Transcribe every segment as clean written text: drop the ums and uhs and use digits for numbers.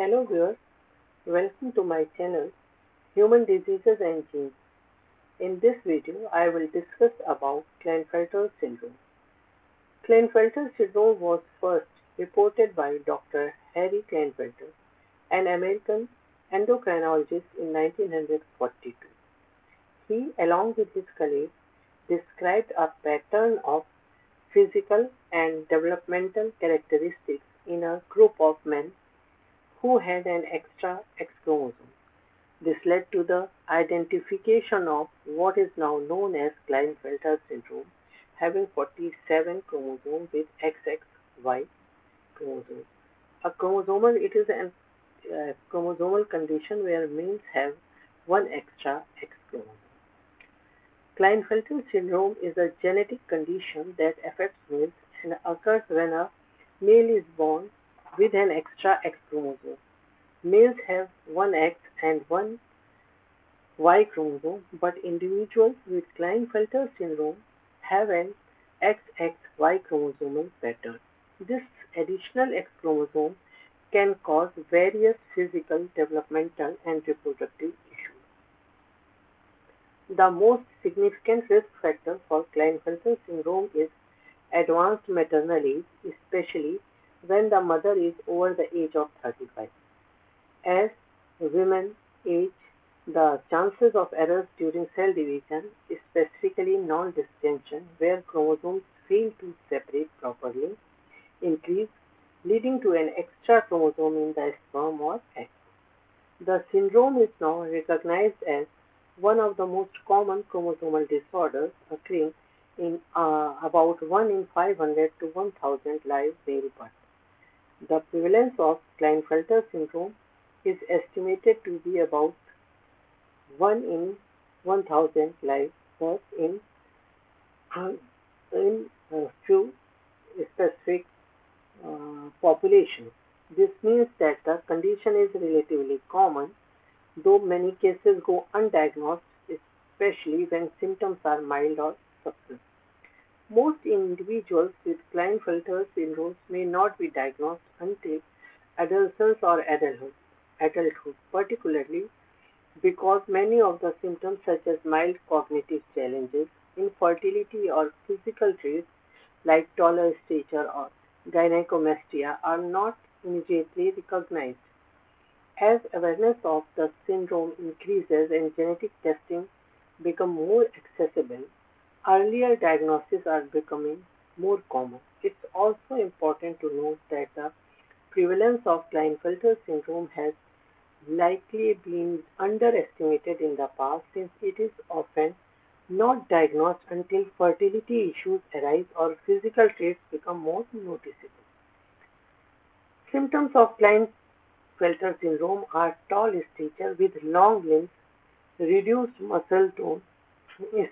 Hello viewers, welcome to my channel Human Diseases and Genes. In this video, I will discuss about Klinefelter syndrome. Klinefelter syndrome was first reported by Dr. Harry Klinefelter, an American endocrinologist in 1942. He, along with his colleagues, described a pattern of physical and developmental characteristics in a group of men who had an extra X chromosome. This led to the identification of what is now known as Klinefelter syndrome, having 47 chromosomes with XXY chromosomes. It is a chromosomal condition where males have one extra X chromosome. Klinefelter syndrome is a genetic condition that affects males and occurs when a male is born with an extra X chromosome. Males have one X and one Y chromosome, but individuals with Klinefelter syndrome have an XXY chromosomal pattern. This additional X chromosome can cause various physical, developmental, and reproductive issues. The most significant risk factor for Klinefelter syndrome is advanced maternal age, especially when the mother is over the age of 35. As women age, the chances of errors during cell division, specifically non-disjunction, where chromosomes fail to separate properly, increase, leading to an extra chromosome in the sperm or egg. The syndrome is now recognized as one of the most common chromosomal disorders, occurring in about 1 in 500 to 1,000 live male births. The prevalence of Klinefelter syndrome is estimated to be about 1 in 1,000 live births in a few specific populations. This means that the condition is relatively common, though many cases go undiagnosed, especially when symptoms are mild or subtle. Most individuals with Klinefelter syndrome may not be diagnosed until adolescence or adulthood, particularly because many of the symptoms such as mild cognitive challenges, infertility or physical traits like taller stature or gynecomastia are not immediately recognized. As awareness of the syndrome increases and genetic testing becomes more accessible, earlier diagnoses are becoming more common. It's also important to note that the prevalence of Klinefelter syndrome has likely been underestimated in the past, since it is often not diagnosed until fertility issues arise or physical traits become more noticeable. Symptoms of Klinefelter syndrome are tall stature with long limbs, reduced muscle tone,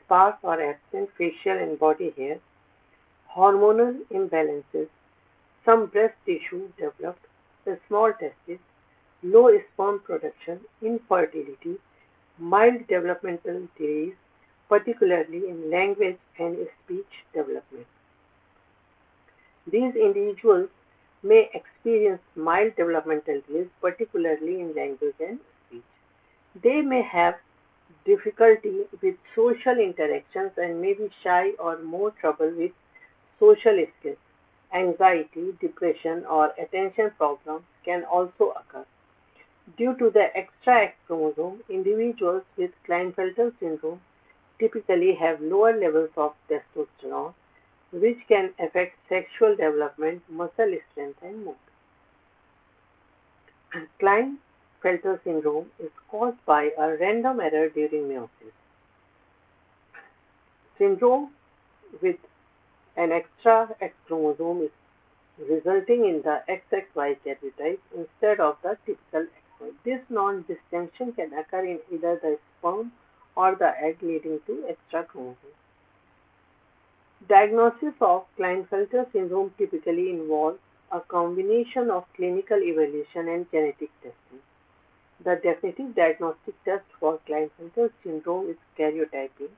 sparse or absent facial and body hair, hormonal imbalances, some breast tissue developed, small testes, low sperm production, infertility, mild developmental delays, particularly in language and speech development. These individuals may experience mild developmental delays, particularly in language and speech. They may have difficulty with social interactions and may be shy or more trouble with social skills. Anxiety, depression, or attention problems can also occur. Due to the extra X chromosome, individuals with Klinefelter syndrome typically have lower levels of testosterone, which can affect sexual development, muscle strength, and mood. Klinefelter syndrome is caused by a random error during meiosis. Syndrome with an extra X chromosome is resulting in the XXY karyotype instead of the typical XY. This non-disjunction can occur in either the sperm or the egg, leading to extra chromosomes. Diagnosis of Klinefelter syndrome typically involves a combination of clinical evaluation and genetic testing. The definitive diagnostic test for Klinefelter syndrome is karyotyping,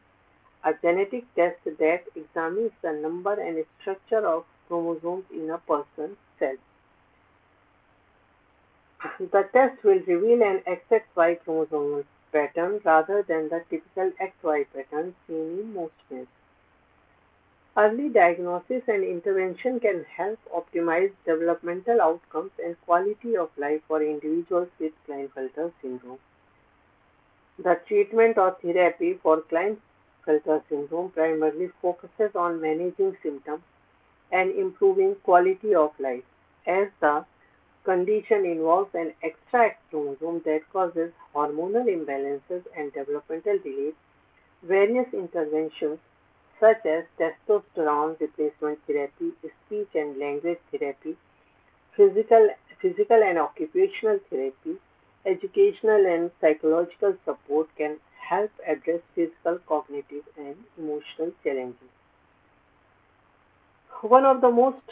a genetic test that examines the number and structure of chromosomes in a person's cells. The test will reveal an XXY chromosomal pattern rather than the typical XY pattern seen in most males. Early diagnosis and intervention can help optimize developmental outcomes and quality of life for individuals with Klinefelter syndrome. The treatment or therapy for Klinefelter syndrome primarily focuses on managing symptoms and improving quality of life, as the condition involves an extra X chromosome that causes hormonal imbalances and developmental delays. Various interventions such as testosterone replacement therapy, speech and language therapy, physical and occupational therapy, educational and psychological support can help address physical, cognitive, and emotional challenges. One of the most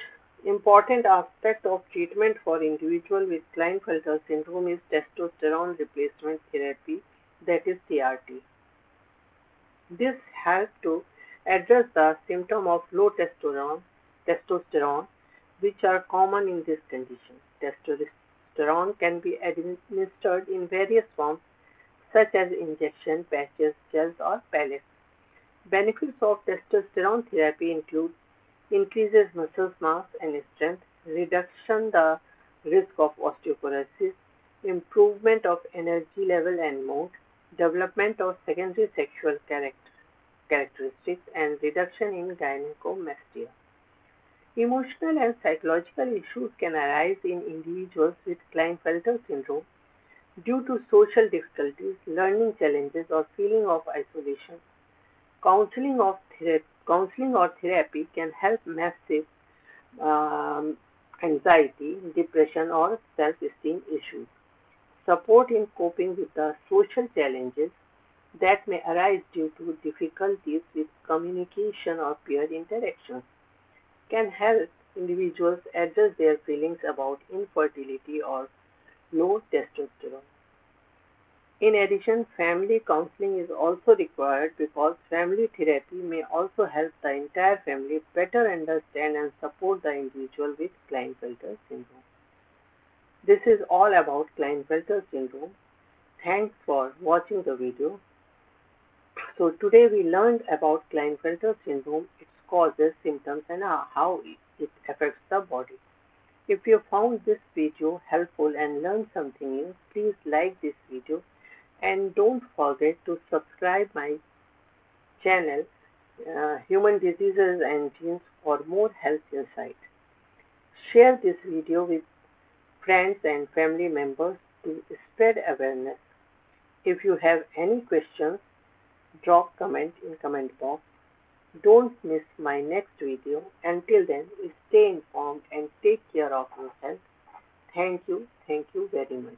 important aspects of treatment for individuals with Klinefelter syndrome is testosterone replacement therapy, that is TRT. This helps to address the symptom of low testosterone, which are common in this condition. Testosterone can be administered in various forms such as injection, patches, gels, or pellets. Benefits of testosterone therapy include increases muscle mass and strength, reduction the risk of osteoporosis, improvement of energy level and mood, development of secondary sexual characteristics, and reduction in gynecomastia. Emotional and psychological issues can arise in individuals with Klinefelter syndrome due to social difficulties, learning challenges, or feeling of isolation. Counseling or therapy can help massive anxiety, depression, or self-esteem issues. Support in coping with the social challenges that may arise due to difficulties with communication or peer interactions can help individuals address their feelings about infertility or low testosterone. In addition, family counseling is also required because family therapy may also help the entire family better understand and support the individual with Klinefelter syndrome. This is all about Klinefelter syndrome. Thanks for watching the video. So today we learned about Klinefelter syndrome, its causes, symptoms, and how it affects the body. If you found this video helpful and learned something new, please like this video and don't forget to subscribe my channel Human Diseases and Genes for more health insight. Share this video with friends and family members to spread awareness. If you have any questions, drop comment in comment box. Don't miss my next video. Until then, stay informed and take care of yourself. Thank you very much.